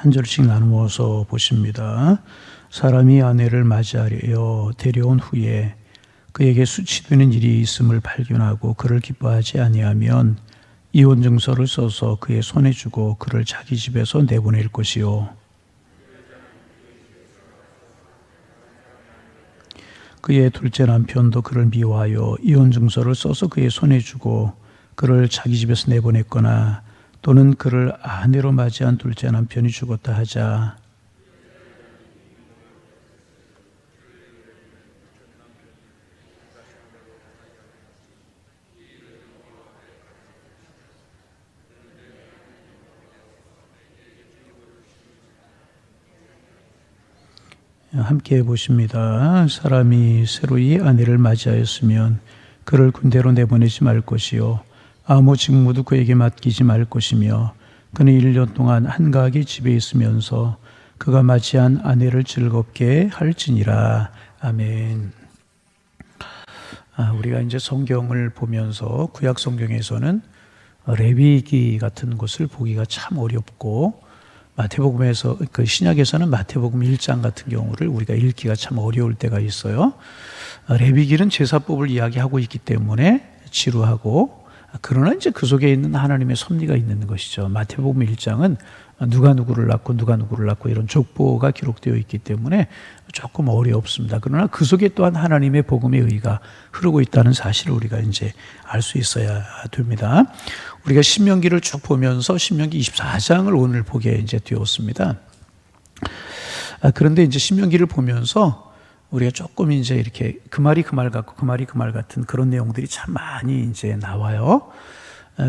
한 절씩 나누어서 보십니다. 사람이 아내를 맞이하려 데려온 후에 그에게 수치되는 일이 있음을 발견하고 그를 기뻐하지 아니하면 이혼 증서를 써서 그의 손에 주고 그를 자기 집에서 내보낼 것이요. 그의 둘째 남편도 그를 미워하여 이혼 증서를 써서 그의 손에 주고 그를 자기 집에서 내보냈거나 또는 그를 아내로 맞이한 둘째 남편이 죽었다 하자. 함께 보십니다. 사람이 새로이 아내를 맞이하였으면 그를 군대로 내보내지 말 것이요 아무 직무도 그에게 맡기지 말 것이며 그는 1년 동안 한가하게 집에 있으면서 그가 맞이한 아내를 즐겁게 할지니라. 아멘. 우리가 이제 성경을 보면서 구약 성경에서는 레위기 같은 것을 보기가 참 어렵고 마태복음에서 그 신약에서는 마태복음 1장 같은 경우를 우리가 읽기가 참 어려울 때가 있어요. 레위기는 제사법을 이야기하고 있기 때문에 지루하고 그러나 이제 그 속에 있는 하나님의 섭리가 있는 것이죠. 마태복음 1장은 누가 누구를 낳고 이런 족보가 기록되어 있기 때문에 조금 어렵습니다. 그러나 그 속에 또한 하나님의 복음의 의가 흐르고 있다는 사실을 우리가 이제 알 수 있어야 됩니다. 우리가 신명기를 쭉 보면서 신명기 24장을 오늘 보게 이제 되었습니다. 그런데 이제 신명기를 보면서 우리가 조금 이제 이렇게 그 말이 그 말 같고 그 말이 그 말 같은 그런 내용들이 참 많이 이제 나와요.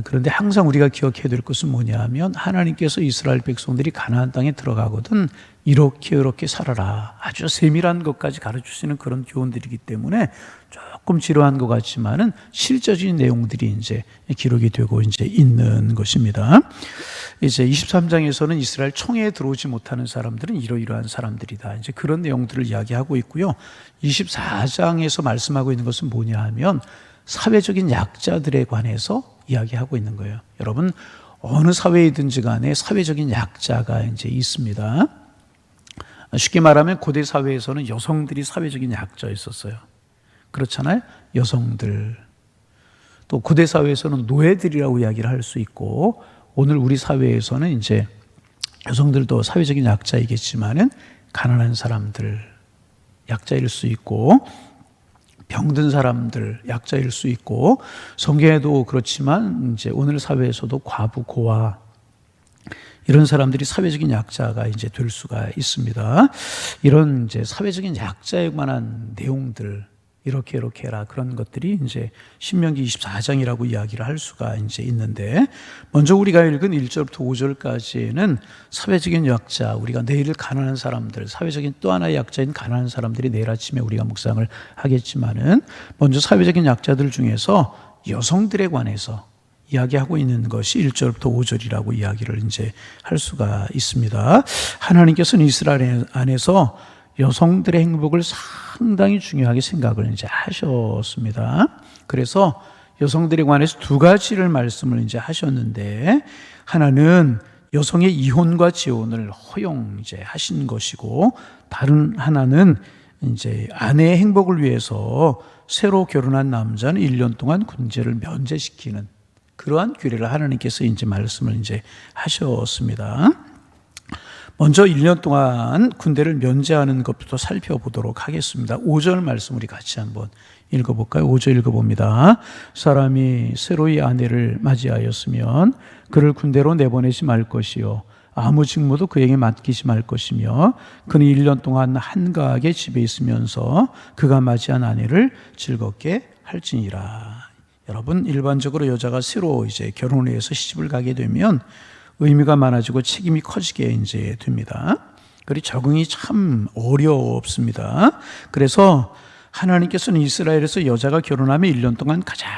그런데 항상 우리가 기억해야 될 것은 뭐냐 하면 하나님께서 이스라엘 백성들이 가나안 땅에 들어가거든 이렇게 살아라. 아주 세밀한 것까지 가르치시는 그런 교훈들이기 때문에 조금 지루한 것 같지만은 실제적인 내용들이 이제 기록이 되고 이제 있는 것입니다. 이제 23장에서는 이스라엘 총회에 들어오지 못하는 사람들은 이러이러한 사람들이다. 이제 그런 내용들을 이야기하고 있고요. 24장에서 말씀하고 있는 것은 뭐냐 하면 사회적인 약자들에 관해서 이야기하고 있는 거예요. 여러분, 어느 사회이든지 간에 사회적인 약자가 이제 있습니다. 쉽게 말하면 고대 사회에서는 여성들이 사회적인 약자였었어요. 그렇잖아요. 여성들. 또 고대 사회에서는 노예들이라고 이야기를 할 수 있고 오늘 우리 사회에서는 이제 여성들도 사회적인 약자이겠지만은 가난한 사람들 약자일 수 있고 병든 사람들 약자일 수 있고 성경에도 그렇지만 이제 오늘 사회에서도 과부 고아 이런 사람들이 사회적인 약자가 이제 될 수가 있습니다. 이런 이제 사회적인 약자에 관한 내용들 이렇게 해라 그런 것들이 이제 신명기 24장이라고 이야기를 할 수가 이제 있는데 먼저 우리가 읽은 1절부터 5절까지는 사회적인 약자 우리가 내일 가난한 사람들 사회적인 또 하나의 약자인 가난한 사람들이 내일 아침에 우리가 묵상을 하겠지만은 먼저 사회적인 약자들 중에서 여성들에 관해서 이야기하고 있는 것이 1절부터 5절이라고 이야기를 이제 할 수가 있습니다. 하나님께서는 이스라엘 안에서 여성들의 행복을 상당히 중요하게 생각을 이제 하셨습니다. 그래서 여성들에 관해서 두 가지를 말씀을 이제 하셨는데 하나는 여성의 이혼과 재혼을 허용 이제 하신 것이고 다른 하나는 이제 아내의 행복을 위해서 새로 결혼한 남자는 1년 동안 군제를 면제시키는 그러한 규례를 하나님께서 이제 말씀을 이제 하셨습니다. 먼저 1년 동안 군대를 면제하는 것부터 살펴보도록 하겠습니다. 5절 말씀 우리 같이 한번 읽어볼까요? 5절 읽어봅니다. 사람이 새로이 아내를 맞이하였으면 그를 군대로 내보내지 말 것이요 아무 직무도 그에게 맡기지 말 것이며 그는 1년 동안 한가하게 집에 있으면서 그가 맞이한 아내를 즐겁게 할지니라. 여러분, 일반적으로 여자가 새로 이제 결혼을 해서 시집을 가게 되면 의미가 많아지고 책임이 커지게 이제 됩니다. 그리고 적응이 참 어렵습니다. 그래서 하나님께서는 이스라엘에서 여자가 결혼하면 1년 동안 가장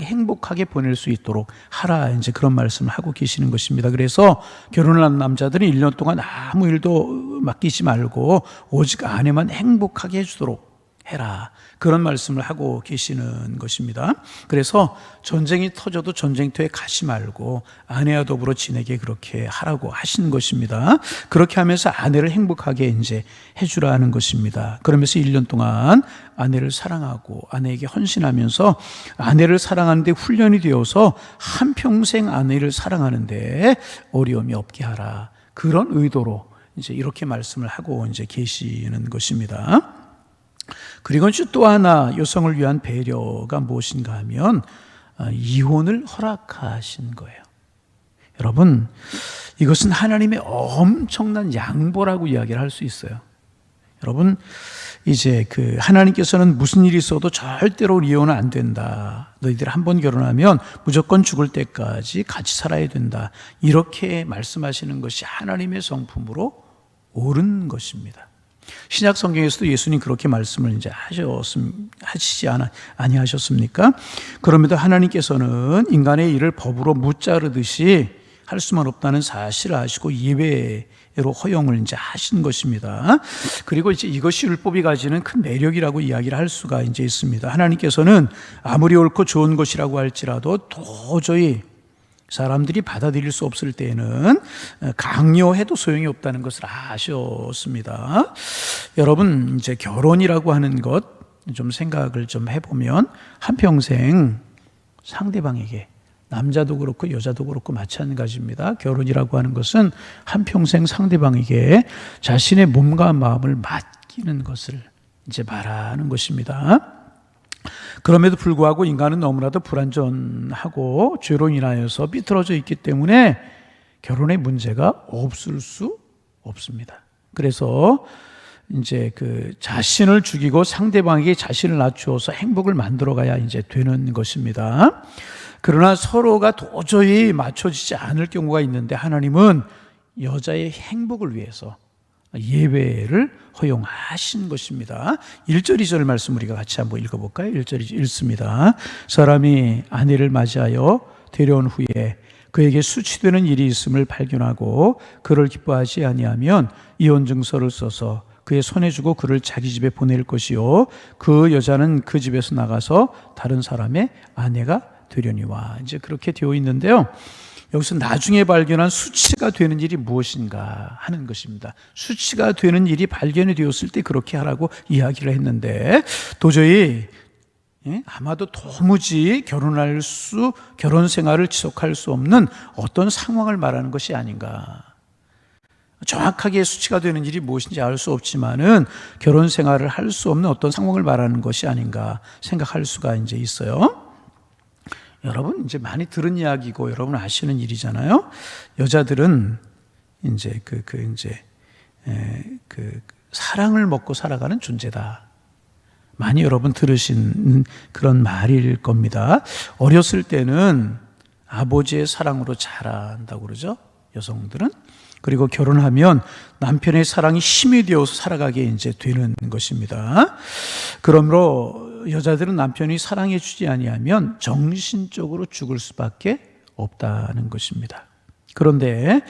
행복하게 보낼 수 있도록 하라 이제 그런 말씀을 하고 계시는 것입니다. 그래서 결혼한 남자들은 1년 동안 아무 일도 맡기지 말고 오직 아내만 행복하게 해주도록 해라. 그런 말씀을 하고 계시는 것입니다. 그래서 전쟁이 터져도 전쟁터에 가지 말고 아내와 더불어 지내게 그렇게 하라고 하시는 것입니다. 그렇게 하면서 아내를 행복하게 이제 해주라는 것입니다. 그러면서 1년 동안 아내를 사랑하고 아내에게 헌신하면서 아내를 사랑하는데 훈련이 되어서 한평생 아내를 사랑하는데 어려움이 없게 하라. 그런 의도로 이제 이렇게 말씀을 하고 이제 계시는 것입니다. 그리고 또 하나 여성을 위한 배려가 무엇인가 하면 이혼을 허락하신 거예요. 여러분, 이것은 하나님의 엄청난 양보라고 이야기를 할 수 있어요. 여러분, 이제 하나님께서는 무슨 일이 있어도 절대로 이혼은 안 된다. 너희들 한 번 결혼하면 무조건 죽을 때까지 같이 살아야 된다. 이렇게 말씀하시는 것이 하나님의 성품으로 옳은 것입니다. 신약 성경에서도 예수님 그렇게 말씀을 이제 하시지 아니하셨습니까? 그럼에도 하나님께서는 인간의 일을 법으로 무자르듯이 할 수만 없다는 사실을 아시고 예외로 허용을 이제 하신 것입니다. 그리고 이제 이것이 율법이 가지는 큰 매력이라고 이야기를 할 수가 이제 있습니다. 하나님께서는 아무리 옳고 좋은 것이라고 할지라도 도저히 사람들이 받아들일 수 없을 때에는 강요해도 소용이 없다는 것을 아셨습니다. 여러분, 이제 결혼이라고 하는 것 좀 생각을 좀 해보면 한평생 상대방에게 남자도 그렇고 여자도 그렇고 마찬가지입니다. 결혼이라고 하는 것은 한평생 상대방에게 자신의 몸과 마음을 맡기는 것을 이제 말하는 것입니다. 그럼에도 불구하고 인간은 너무나도 불완전하고 죄로 인하여서 삐뚤어져 있기 때문에 결혼의 문제가 없을 수 없습니다. 그래서 이제 자신을 죽이고 상대방에게 자신을 낮추어서 행복을 만들어 가야 이제 되는 것입니다. 그러나 서로가 도저히 맞춰지지 않을 경우가 있는데 하나님은 여자의 행복을 위해서 예배를 허용하신 것입니다. 1절 2절 말씀 우리가 같이 한번 읽어볼까요? 1절 읽습니다. 사람이 아내를 맞이하여 데려온 후에 그에게 수치되는 일이 있음을 발견하고 그를 기뻐하지 아니하면 이혼 증서를 써서 그의 손에 주고 그를 자기 집에 보낼 것이요 그 여자는 그 집에서 나가서 다른 사람의 아내가 되려니와. 이제 그렇게 되어 있는데요. 여기서 나중에 발견한 수치가 되는 일이 무엇인가 하는 것입니다. 수치가 되는 일이 발견이 되었을 때 그렇게 하라고 이야기를 했는데 도저히 아마도 도무지 결혼 생활을 지속할 수 없는 어떤 상황을 말하는 것이 아닌가. 정확하게 수치가 되는 일이 무엇인지 알 수 없지만은 결혼 생활을 할 수 없는 어떤 상황을 말하는 것이 아닌가 생각할 수가 이제 있어요. 여러분 이제 많이 들은 이야기고 여러분 아시는 일이잖아요. 여자들은 이제 사랑을 먹고 살아가는 존재다. 많이 여러분 들으신 그런 말일 겁니다. 어렸을 때는 아버지의 사랑으로 자란다고 그러죠. 여성들은. 그리고 결혼하면 남편의 사랑이 힘이 되어서 살아가게 이제 되는 것입니다. 그러므로 여자들은 남편이 사랑해 주지 아니하면 정신적으로 죽을 수밖에 없다는 것입니다. 그런데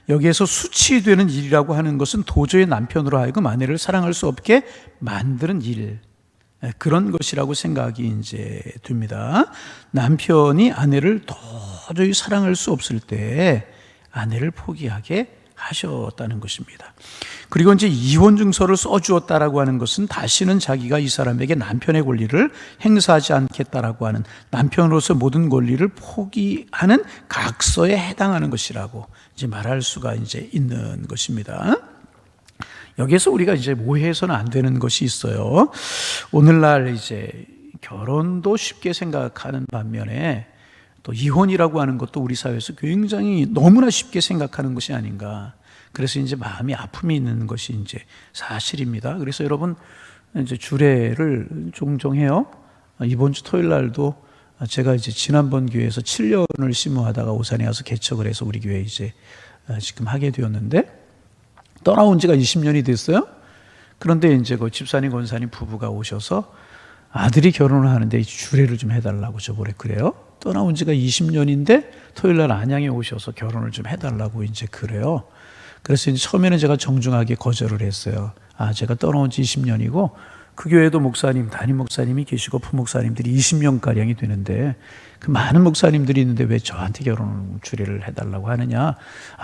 여기에서 수치되는 일이라고 하는 것은 도저히 남편으로 하여금 아내를 사랑할 수 없게 만드는 일, 그런 것이라고 생각이 이제 됩니다. 남편이 아내를 도저히 사랑할 수 없을 때 아내를 포기하게 하셨다는 것입니다. 그리고 이제 이혼 증서를 써주었다라고 하는 것은 다시는 자기가 이 사람에게 남편의 권리를 행사하지 않겠다라고 하는, 남편으로서 모든 권리를 포기하는 각서에 해당하는 것이라고 이제 말할 수가 이제 있는 것입니다. 여기에서 우리가 이제 오해해서는 안 되는 것이 있어요. 오늘날 이제 결혼도 쉽게 생각하는 반면에 또 이혼이라고 하는 것도 우리 사회에서 굉장히 너무나 쉽게 생각하는 것이 아닌가. 그래서 이제 마음이 아픔이 있는 것이 이제 사실입니다. 그래서 여러분 이제 주례를 종종 해요. 이번 주 토요일 날도 제가 이제 지난번 교회에서 7년을 심호하다가 오산에 와서 개척을 해서 우리 교회 이제 지금 하게 되었는데 떠나온 지가 20년이 됐어요. 그런데 이제 그 집사님 권사님 부부가 오셔서 아들이 결혼을 하는데 주례를 좀 해달라고 저번에 그래요. 떠나온 지가 20년인데 토요일 날 안양에 오셔서 결혼을 좀 해달라고 이제 그래요. 그래서 이제 처음에는 제가 정중하게 거절을 했어요. 제가 떠나온 지 20년이고 그 교회도 목사님, 담임 목사님이 계시고 부목사님들이 20명가량이 되는데 그 많은 목사님들이 있는데 왜 저한테 결혼 주례를 해달라고 하느냐.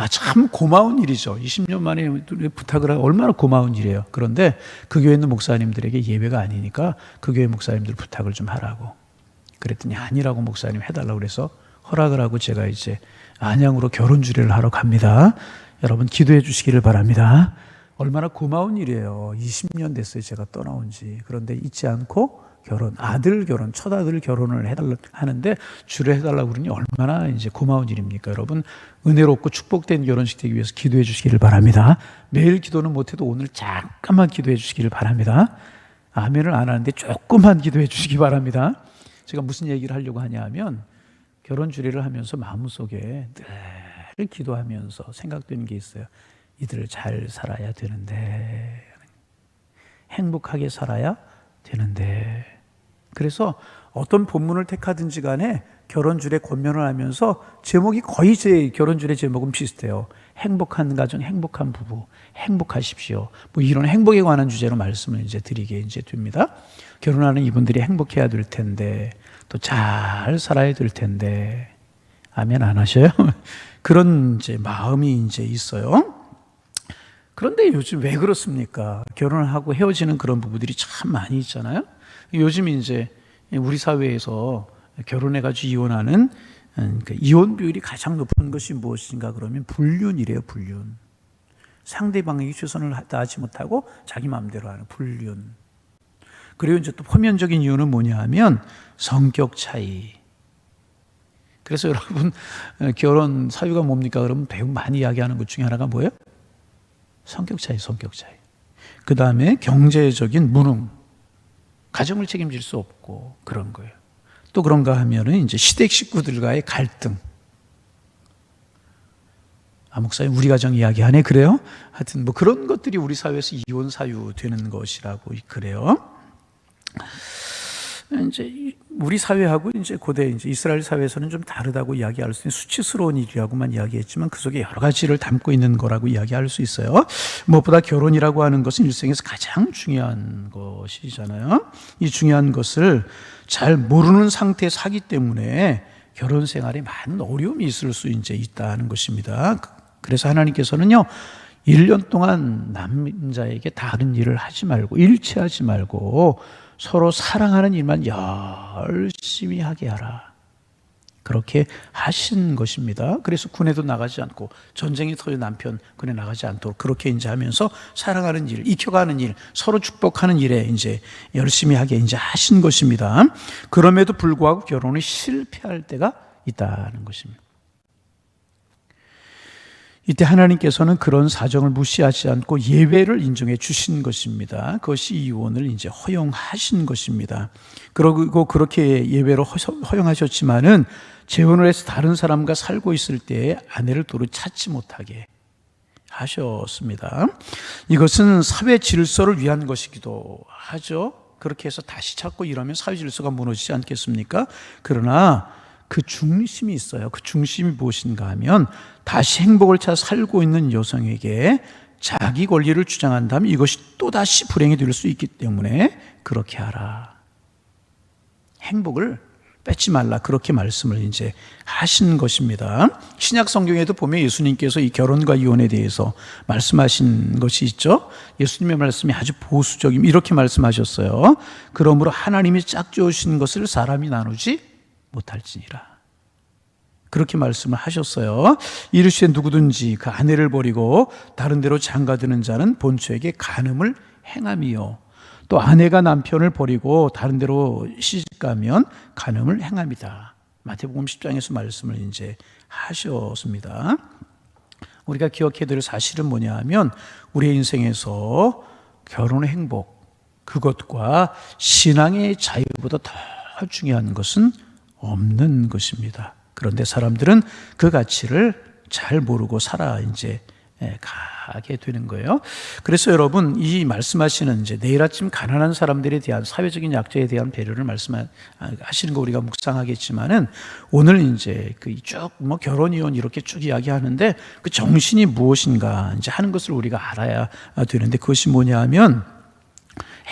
참 고마운 일이죠. 20년 만에 부탁을 하고 얼마나 고마운 일이에요. 그런데 그 교회 있는 목사님들에게 예외가 아니니까 그 교회 목사님들 부탁을 좀 하라고. 그랬더니 아니라고 목사님 해달라고 그래서 허락을 하고 제가 이제 안양으로 결혼 주례를 하러 갑니다. 여러분 기도해 주시기를 바랍니다. 얼마나 고마운 일이에요. 20년 됐어요. 제가 떠나온 지. 그런데 잊지 않고 아들 결혼, 첫아들 결혼을 해달라고 하는데 주례 해달라고 그러니 얼마나 이제 고마운 일입니까? 여러분, 은혜롭고 축복된 결혼식 되기 위해서 기도해 주시기를 바랍니다. 매일 기도는 못해도 오늘 잠깐만 기도해 주시기를 바랍니다. 아멘을 안 하는데 조금만 기도해 주시기 바랍니다. 제가 무슨 얘기를 하려고 하냐 하면 결혼 주례를 하면서 마음속에 늘 기도하면서 생각되는 게 있어요. 이들 잘 살아야 되는데, 행복하게 살아야 되는데. 그래서 어떤 본문을 택하든지 간에 결혼 주례 권면을 하면서 제목이 거의 제 결혼 주례 제목은 비슷해요. 행복한 가정, 행복한 부부, 행복하십시오. 뭐 이런 행복에 관한 주제로 말씀을 이제 드리게 이제 됩니다. 결혼하는 이분들이 행복해야 될 텐데, 또 잘 살아야 될 텐데, 아멘 안 하셔요? 그런 이제 마음이 이제 있어요. 그런데 요즘 왜 그렇습니까? 결혼을 하고 헤어지는 그런 부부들이 참 많이 있잖아요. 요즘 이제 우리 사회에서 결혼해가지고 이혼하는 그러니까 이혼 비율이 가장 높은 것이 무엇인가 그러면 불륜이래요. 불륜. 상대방에게 최선을 다하지 못하고 자기 마음대로 하는 불륜. 그리고 이제 또 표면적인 이유는 뭐냐 하면 성격 차이. 그래서 여러분 결혼 사유가 뭡니까? 그러면 배우 많이 이야기하는 것 중에 하나가 뭐예요? 성격 차이, 성격 차이. 그 다음에 경제적인 무능, 가정을 책임질 수 없고 그런 거예요. 또 그런가 하면은 이제 시댁 식구들과의 갈등. 목사님 우리 가정 이야기하네 그래요? 하여튼 뭐 그런 것들이 우리 사회에서 이혼 사유 되는 것이라고 그래요. 이제 우리 사회하고 이제 고대 이제 이스라엘 사회에서는 좀 다르다고 이야기할 수 있는 수치스러운 일이라고만 이야기했지만 그 속에 여러 가지를 담고 있는 거라고 이야기할 수 있어요. 무엇보다 결혼이라고 하는 것은 일생에서 가장 중요한 것이잖아요. 이 중요한 것을 잘 모르는 상태에서 하기 때문에 결혼 생활에 많은 어려움이 있을 수 이제 있다는 것입니다. 그래서 하나님께서는요, 1년 동안 남자에게 다른 일을 하지 말고 일치하지 말고 서로 사랑하는 일만 열심히 하게 하라. 그렇게 하신 것입니다. 그래서 군에도 나가지 않고 전쟁이 터진 남편 군에 나가지 않도록 그렇게 이제 하면서 사랑하는 일, 익혀가는 일, 서로 축복하는 일에 이제 열심히 하게 이제 하신 것입니다. 그럼에도 불구하고 결혼이 실패할 때가 있다는 것입니다. 이때 하나님께서는 그런 사정을 무시하지 않고 예외를 인정해 주신 것입니다. 그것이 이혼을 이제 허용하신 것입니다. 그리고 그렇게 예외로 허용하셨지만은 재혼을 해서 다른 사람과 살고 있을 때 아내를 도로 찾지 못하게 하셨습니다. 이것은 사회 질서를 위한 것이기도 하죠. 그렇게 해서 다시 찾고 이러면 사회 질서가 무너지지 않겠습니까? 그러나 그 중심이 있어요. 그 중심이 무엇인가 하면 다시 행복을 찾아 살고 있는 여성에게 자기 권리를 주장한다면 이것이 또다시 불행이 될 수 있기 때문에 그렇게 하라. 행복을 뺏지 말라. 그렇게 말씀을 이제 하신 것입니다. 신약 성경에도 보면 예수님께서 이 결혼과 이혼에 대해서 말씀하신 것이 있죠. 예수님의 말씀이 아주 보수적인 이렇게 말씀하셨어요. 그러므로 하나님이 짝지으신 것을 사람이 나누지 못할지니라. 그렇게 말씀을 하셨어요. 이르시되 누구든지 그 아내를 버리고 다른 데로 장가드는 자는 본처에게 간음을 행함이요 또 아내가 남편을 버리고 다른 데로 시집가면 간음을 행함이다. 마태복음 10장에서 말씀을 이제 하셨습니다. 우리가 기억해야 될 사실은 뭐냐 하면 우리의 인생에서 결혼의 행복, 그것과 신앙의 자유보다 더 중요한 것은 없는 것입니다. 그런데 사람들은 그 가치를 잘 모르고 살아 이제 가게 되는 거예요. 그래서 여러분 이 말씀하시는 이제 내일 아침 가난한 사람들에 대한 사회적인 약자에 대한 배려를 말씀하시는 거 우리가 묵상하겠지만은 오늘 이제 그 쭉 뭐 결혼 이혼 이렇게 쭉 이야기하는데 그 정신이 무엇인가 이제 하는 것을 우리가 알아야 되는데 그것이 뭐냐 하면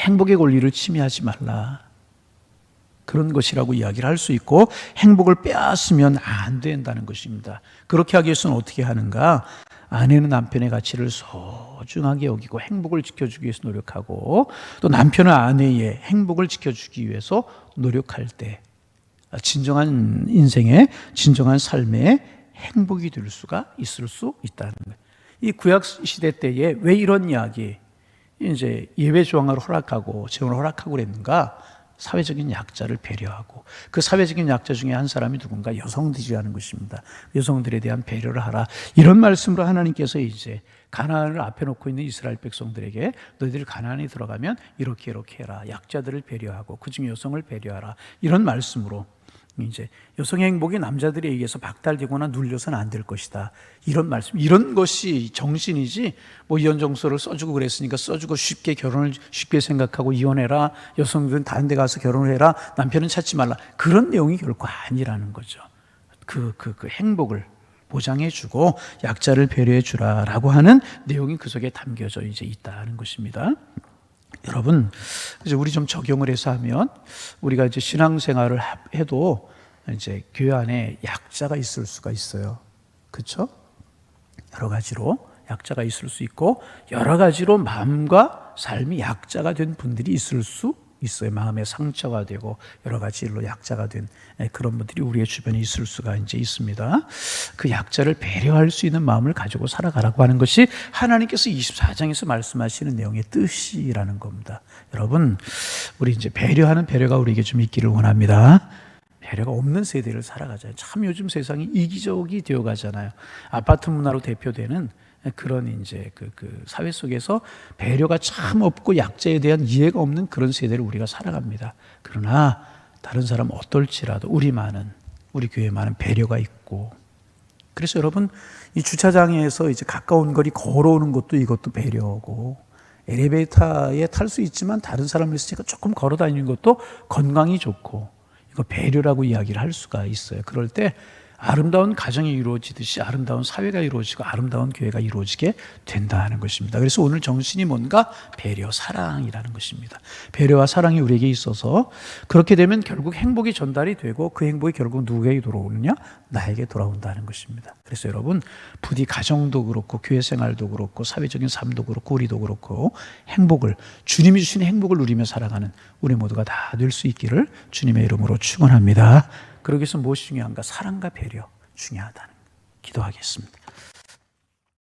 행복의 권리를 침해하지 말라. 그런 것이라고 이야기를 할 수 있고 행복을 빼앗으면 안 된다는 것입니다. 그렇게 하기 위해서는 어떻게 하는가? 아내는 남편의 가치를 소중하게 여기고 행복을 지켜주기 위해서 노력하고 또 남편은 아내의 행복을 지켜주기 위해서 노력할 때 진정한 인생의 진정한 삶의 행복이 될 수가 있을 수 있다는 거예요. 이 구약 시대 때에 왜 이런 이야기 이제 예외 조항을 허락하고 재혼을 허락하고 그랬는가? 사회적인 약자를 배려하고 그 사회적인 약자 중에 한 사람이 누군가 여성들이라는 것입니다. 여성들에 대한 배려를 하라. 이런 말씀으로 하나님께서 이제 가나안을 앞에 놓고 있는 이스라엘 백성들에게 너희들이 가나안에 들어가면 이렇게 해라. 약자들을 배려하고 그중에 여성을 배려하라. 이런 말씀으로 이제 여성의 행복이 남자들에 의해서 박탈되거나 눌려서는 안 될 것이다. 이런 말씀, 이런 것이 정신이지. 뭐 이혼 정서를 써주고 그랬으니까 써주고 쉽게 결혼을 쉽게 생각하고 이혼해라. 여성들은 다른 데 가서 결혼을 해라. 남편은 찾지 말라. 그런 내용이 결코 아니라는 거죠. 그 행복을 보장해주고 약자를 배려해주라라고 하는 내용이 그 속에 담겨져 이제 있다는 것입니다. 여러분, 이제 우리 좀 적용을 해서 하면 우리가 이제 신앙생활을 해도 이제 교회 안에 약자가 있을 수가 있어요. 그렇죠? 여러 가지로 약자가 있을 수 있고 여러 가지로 마음과 삶이 약자가 된 분들이 있을 수 있어요. 마음에 상처가 되고 여러 가지 일로 약자가 된 그런 분들이 우리의 주변에 있을 수가 이제 있습니다. 그 약자를 배려할 수 있는 마음을 가지고 살아가라고 하는 것이 하나님께서 24장에서 말씀하시는 내용의 뜻이라는 겁니다. 여러분, 우리 이제 배려하는 배려가 우리에게 좀 있기를 원합니다. 배려가 없는 세대를 살아가잖아요. 참 요즘 세상이 이기적이 되어 가잖아요. 아파트 문화로 대표되는 그런 이제 그 사회 속에서 배려가 참 없고 약자에 대한 이해가 없는 그런 세대를 우리가 살아갑니다. 그러나 다른 사람 어떨지라도 우리 교회만은 배려가 있고, 그래서 여러분 이 주차장에서 이제 가까운 거리 걸어오는 것도 이것도 배려고, 엘리베이터에 탈 수 있지만 다른 사람을 있으니까 조금 걸어 다니는 것도 건강이 좋고, 이거 배려라고 이야기를 할 수가 있어요. 그럴 때 아름다운 가정이 이루어지듯이 아름다운 사회가 이루어지고 아름다운 교회가 이루어지게 된다는 것입니다. 그래서 오늘 정신이 뭔가 배려, 사랑이라는 것입니다. 배려와 사랑이 우리에게 있어서 그렇게 되면 결국 행복이 전달이 되고 그 행복이 결국 누구에게 돌아오느냐? 나에게 돌아온다는 것입니다. 그래서 여러분 부디 가정도 그렇고 교회 생활도 그렇고 사회적인 삶도 그렇고 우리도 그렇고 행복을, 주님이 주신 행복을 누리며 살아가는 우리 모두가 다 될 수 있기를 주님의 이름으로 축원합니다. 그러기 위해서 무엇이 중요한가? 사랑과 배려 중요하다는 기도하겠습니다.